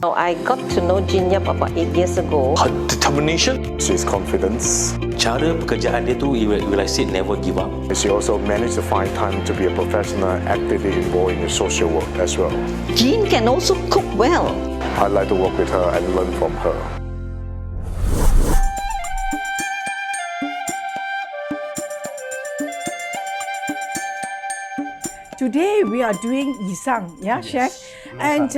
I got to know Jin Yap about 8 years ago. Her determination, She's confidence. cara pekerjaan dia tu, will I say never give up. She also managed to find time to be a professional, actively involved in social work as well. Jin can also cook well. I like to work with her and learn from her. Today we are doing Yee Sang, yeah, Chef? And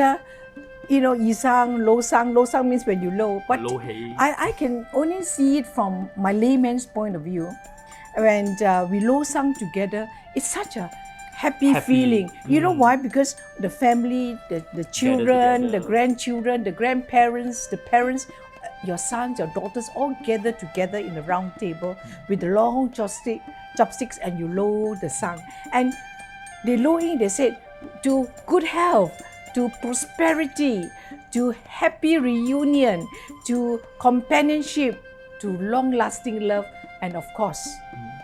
Yee Sang, Lo Sang means when you low. But Lo hei. I can only see it from my layman's point of view. When we Lo Sang together, it's such a happy feeling. You know why? Because the family, the children, the grandchildren, the grandparents, the parents, your sons, your daughters all gather together in a round table with the long chopsticks and you low the sang. And they low in, they said, to good health, to prosperity, to happy reunion, to companionship, to long-lasting love, and of course,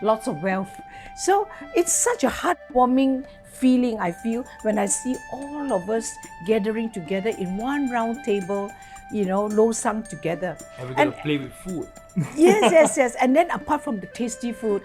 lots of wealth. So it's such a heartwarming feeling I feel when I see all of us gathering together in one round table, Lo Sang together. And we're going to play with food. yes. And then apart from the tasty food,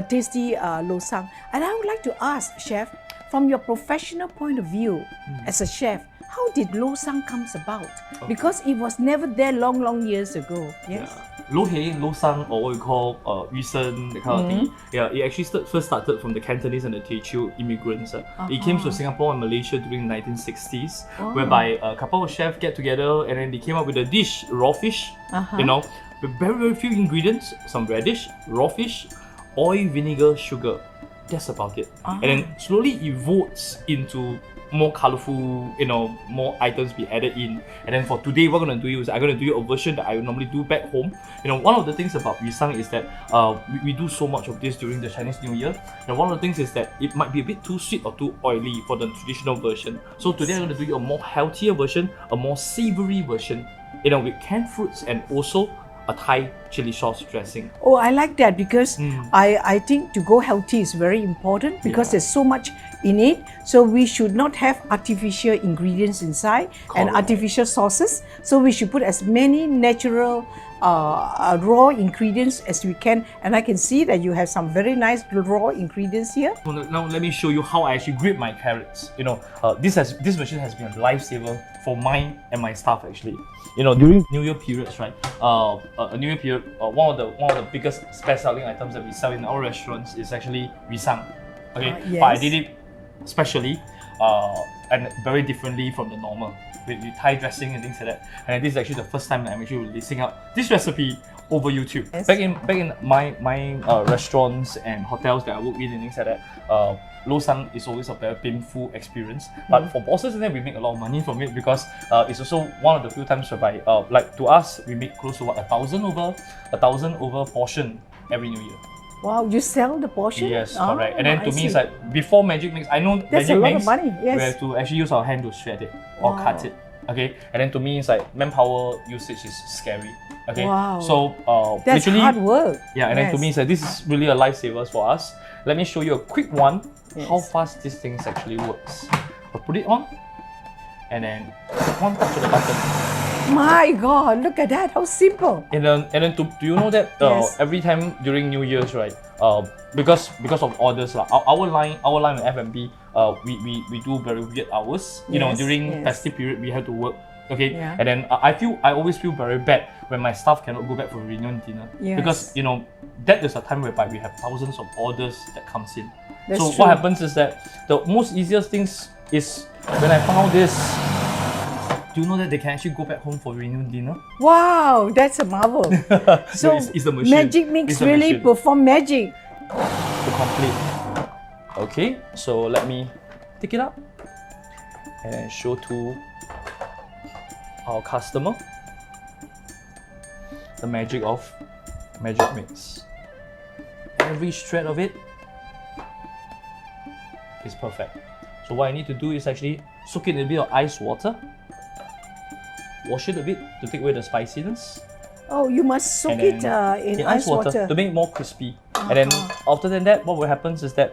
tasty Lo Sang, and I would like to ask, Chef, from your professional point of view as a chef, how did Lo Sang comes about? Okay. Because it was never there long years ago. Yes. Lo hei, Lo Sang, or what we call yusang, that kind of thing. Yeah, it actually first started from the Cantonese and the Teochew immigrants. It came to Singapore and Malaysia during the 1960s, whereby a couple of chefs get together and then they came up with a dish, raw fish, with very few ingredients, some radish, raw fish, oil, vinegar, sugar. That's about it. And then slowly evolves into more colorful, more items be added in. And then for today, what I'm going to do is I'm going to do a version that I would normally do back home. One of the things about Yee Sang is that we do so much of this during the Chinese New Year. And one of the things is that it might be a bit too sweet or too oily for the traditional version. So today I'm going to do a more healthier version, a more savory version, with canned fruits and also a Thai chili sauce dressing. Oh, I like that because I think to go healthy is very important because there's so much in it. So we should not have artificial ingredients inside and artificial sauces. So we should put as many natural raw ingredients as we can. And I can see that you have some very nice raw ingredients here. Now let me show you how I actually grate my carrots. This machine has been a lifesaver for mine and my staff actually. During New Year periods, right? A New Year period, one of the biggest best-selling items that we sell in our restaurants is actually Yee Sang. Okay, yes. But I did it specially and very differently from the normal with Thai dressing and things like that. And this is actually the first time that I'm actually releasing out this recipe over YouTube. Yes. Back in my restaurants and hotels that I work with and things like that, Lo Sang is always a very painful experience. But for bosses and then we make a lot of money from it because it's also one of the few times whereby like to us we make close to 1,000 over portion every New Year. Wow, you sell the portion? Yes, correct. And then to me it's like before magic mix, I know that's magic a lot mix of money. Yes. we have to actually use our hand to shred it or cut it. Okay, and then to me it's like manpower usage is scary. Okay, so that's literally hard work. Yeah, and then to me it's like this is really a lifesaver for us. Let me show you a quick one how fast this thing actually works. I'll put it on and then one touch of the button. My God, look at that! How simple. And then do you know that every time during New Year's, right? Because of orders, our line with F&B, we do very weird hours. During festive period, we have to work. Okay, and then I always feel very bad when my staff cannot go back for reunion dinner because that is a time whereby we have thousands of orders that comes in. That's so true. what happens is that the most easiest things is when I found this. Do you know that they can actually go back home for reunion dinner? Wow, that's a marvel. So it's the machine. Magic Mix really perform magic. To complete. Okay, so let me take it up and then show to our customer the magic of Magic Mix. Every shred of it is perfect. So what I need to do is actually soak it in a bit of ice water, wash it a bit to take away the spiciness. Oh, you must soak it in ice water to make it more crispy. And then after that, what will happen is that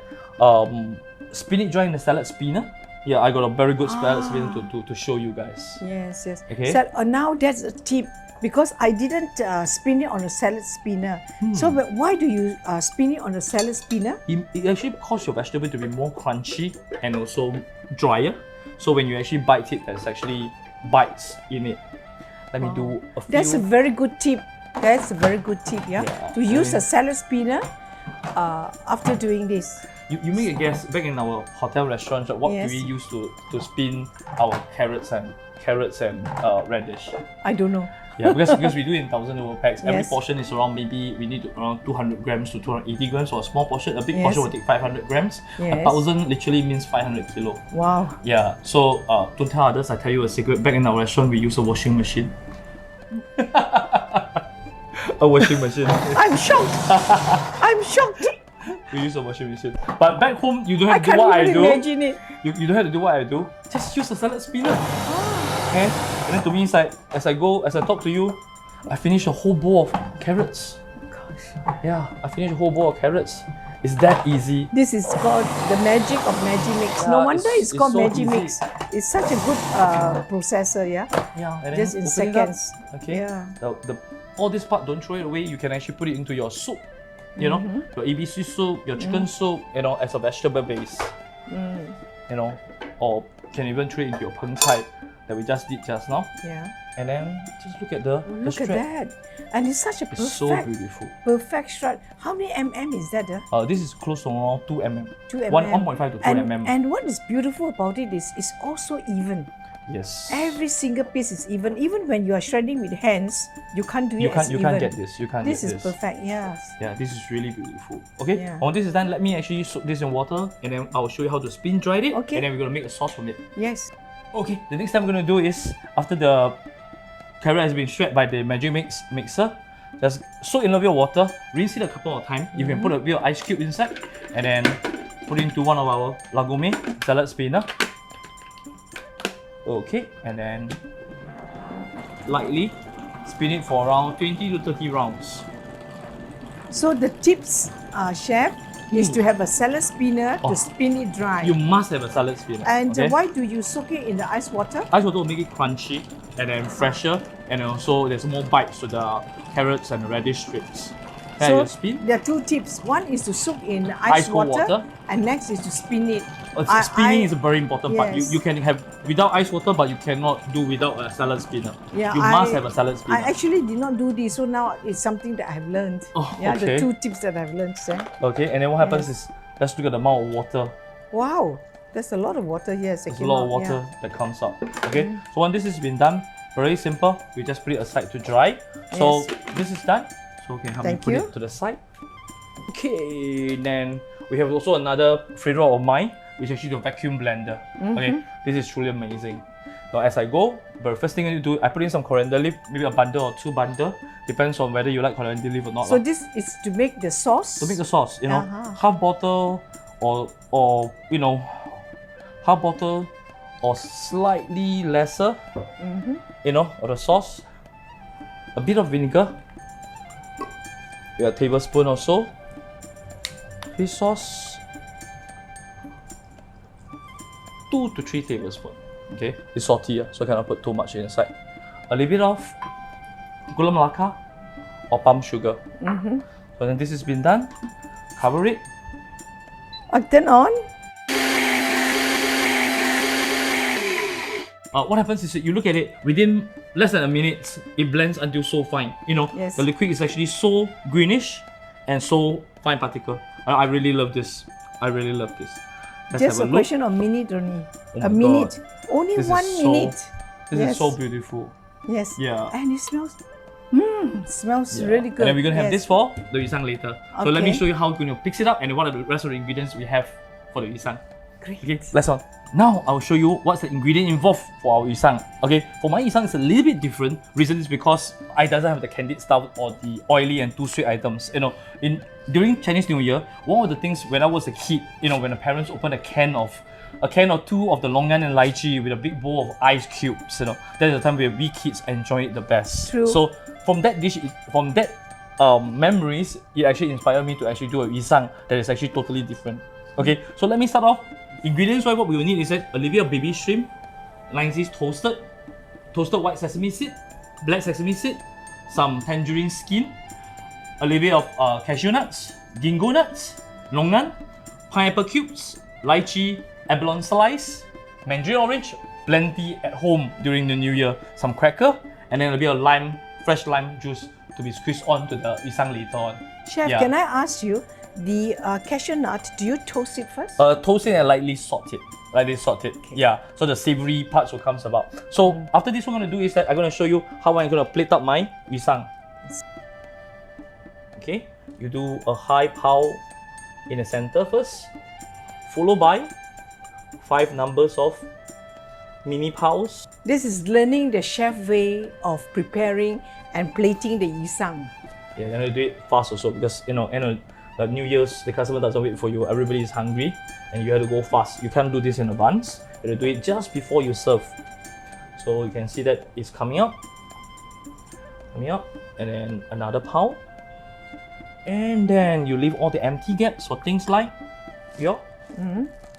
spin it dry in the salad spinner. Yeah, I got a very good salad spinner to show you guys. Yes, yes. Okay. So now that's a tip because I didn't spin it on a salad spinner. So why do you spin it on a salad spinner? It actually causes your vegetable to be more crunchy and also drier. So when you actually bite it, there's actually bites in it. Let me do a few. That's a very good tip. That's a very good tip, yeah? Yeah, To use a salad spinner after doing this. You make a guess, back in our hotel restaurants, what Yes. do we use to spin our carrots and radish? I don't know. Yeah, because we do it in 1,000 over packs. Every Yes. portion is around around 200 grams to 280 grams for a small portion. A big Yes. portion will take 500 grams. Yes. 1,000 literally means 500 kilo. Wow. Yeah, so don't tell others, I tell you a secret. Back in our restaurant, we use a washing machine. A washing machine. I'm shocked. I'm shocked. We use a washing machine. But back home, you don't I have to do can't what I even do. imagine it. You don't have to do what I do. Just use a salad spinner. Okay? And then to me, it's like, as I talk to you, I finish a whole bowl of carrots. Gosh. Yeah, I finished a whole bowl of carrots. It's that easy. This is called the magic of Magimix. No Yeah, wonder it's called so Magimix. easy. It's such a good processor, yeah? Yeah, and then Just in open it up. seconds. Okay. Yeah. All this part, don't throw it away. You can actually put it into your soup. You know, your ABC soup, your chicken soup, you know, as a vegetable base. You know, or can even throw it into your peng cai that we just did just now. Yeah. And then just look at the Look at strap. that. And it's such a It's so beautiful. perfect strap. How many is that? This is close to around 2 mm. 2 mm. 1.5 to 2 mm. And what is beautiful about it is it's also even. Yes. Every single piece is even. Even when you are shredding with hands, you can't do it as you even. can't get this. You can't This get is this. perfect, yes. Yeah, this is really beautiful. Okay, Yeah. when this is done, let me actually soak this in water and then I'll show you how to spin dry it. Okay. And then we're gonna make a sauce from it. Yes. Okay, the next time we're gonna do is after the carrot has been shred by the mixer, just soak in a bit of water, rinse it a couple of times. You can put a bit of ice cube inside and then put it into one of our lagome salad spinner. Okay, and then lightly spin it for around 20 to 30 rounds. So the tips, chef, is to have a salad spinner to spin it dry. You must have a salad spinner. And okay? why do you soak it in the ice water? Ice water will make it crunchy and then fresher, and also there's more bites to the carrots and the radish strips. Can you spin? There are two tips. One is to soak in ice cold water. and next is to spin it. Spinning is a very important part. Yes. You can have without ice water, but you cannot do without a salad spinner. Yeah, you must have a salad spinner. I actually did not do this, so now it's something that I've learned. Oh, yeah, okay. the two tips that I've learned. Okay, and then what happens is, let's look at the amount of water. Wow, there's a lot of water here. There's a lot of water that comes out. Okay, so when this has been done, very simple. We just put it aside to dry. So this is done. So okay, help me Thank put you. it to the side. Okay, then we have also another favorite of mine, which is actually the vacuum blender. Okay, this is truly amazing. Now as I go, the first thing I need to do, I put in some coriander leaf, maybe a bundle or two bundle, depends on whether you like coriander leaf or not. So this is to make the sauce? To make the sauce, you know, half bottle or you know, half bottle or slightly lesser, you know, of the sauce, a bit of vinegar, a tablespoon or so, fish sauce, 2 to 3 tablespoons. Okay, it's salty, so I cannot put too much inside. A little bit of gula melaka or palm sugar. So then this has been done, cover it. Turn on. What happens is that you look at it, within less than a minute, it blends until so fine. You know, Yes. the liquid is actually so greenish and so fine particle. I really love this. I really love this. Let's Just have a look. question of minute only. Oh A my minute. God. Only This is 1 so- minute. This Yes. is so beautiful. Yes. Yeah. And it smells, smells Yeah. really good. And then we're gonna have Yes. this for the yusang later. So let me Okay. show you how we're gonna mix it up and what are the rest of the ingredients we have for the yusang. Great. Okay, let's on. Now I'll show you what's the ingredient involved for our yusang. Okay, for my yusang it's a little bit different. Reason is because I doesn't have the candied style or the oily and too sweet items. You know, during Chinese New Year, one of the things when I was a kid, you know, when the parents opened a can or two of the longan and lychee with a big bowl of ice cubes, you know, that's the time where we kids enjoy it the best. True. So from that dish, from that memories, it actually inspired me to actually do a yusang that is actually totally different. Okay, so let me start off Ingredients wise, what we will need is a little bit of baby shrimp, nicely toasted white sesame seed, black sesame seed, some tangerine skin, a little bit of cashew nuts, ginkgo nuts, longan, pineapple cubes, lychee, abalone slice, mandarin orange, plenty at home during the new year, some cracker, and then a bit of lime, fresh lime juice to be squeezed on to the yusang later on. Chef, Yeah. can I ask you, the cashew nut, do you toast it first? Toast it and lightly salt it. Yeah, so the savory parts will come about. So after this, what I'm going to do is that I'm going to show you how I'm going to plate up my yusang. Okay, you do a high pao in the center first, followed by 5 numbers of mini paos. This is learning the chef way of preparing and plating the yusang. Yeah, you're going to do it fast also because New Year's, the customer doesn't wait for you. Everybody is hungry and you have to go fast. You can't do this in advance. You have to do it just before you serve. So you can see that it's coming up, and then another pao. And then you leave all the empty gaps for things like your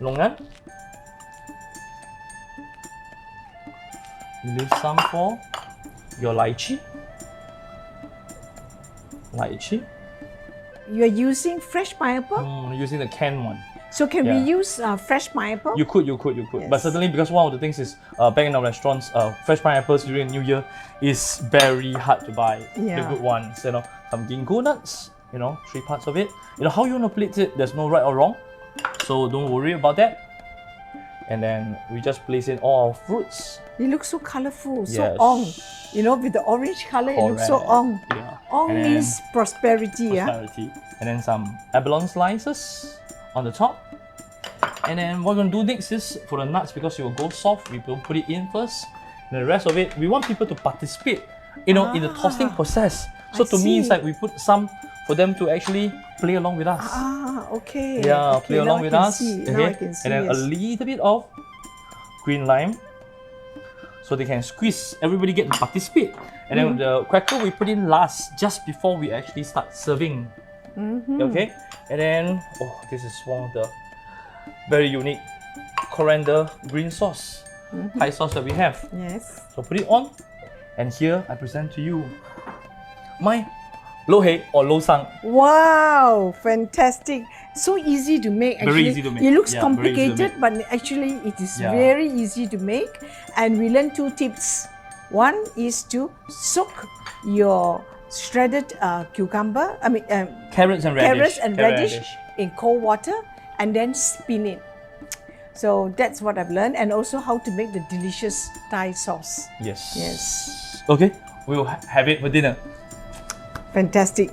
longan. You leave some for your lychee. You are using fresh pineapple? Using the canned one. So can we use fresh pineapple? You could. Yes. But certainly because one of the things is back in our restaurants, fresh pineapples during New Year is very hard to buy. Yeah. The good ones, some ginkgo nuts, 3 parts of it. How you want to plate it, there's no right or wrong. So don't worry about that. And then we just place in all our fruits. It looks so colorful, so Yes. ong. With the orange color, it looks so Correct. ong. Yeah. Ong And means prosperity, yeah? prosperity. And then some abalone slices on the top. And then what we're going to do next is, for the nuts, because it will go soft, we will put it in first. And the rest of it, we want people to participate, in the toasting process. So to me, it's see. like we put some for them to actually play along with us. Okay. Yeah, okay, play now along I with can us. see. Now Okay, I can see, and then a yes. little bit of green lime, so they can squeeze. Everybody get to participate. And then the cracker we put in last, just before we actually start serving. Okay, and then this is one of the very unique coriander green sauce, Thai sauce that we have. Yes. So put it on, and here I present to you my lohei or losang. Wow, fantastic. So easy to make. Actually, Very easy to make. It looks Yeah, very easy to complicated, make. but actually it is Yeah. very easy to make. And we learned 2 tips. One is to soak your shredded Carrots and radish. radish in cold water and then spin it. So that's what I've learned, and also how to make the delicious Thai sauce. Yes. Yes. Okay, we'll have it for dinner. Fantastic.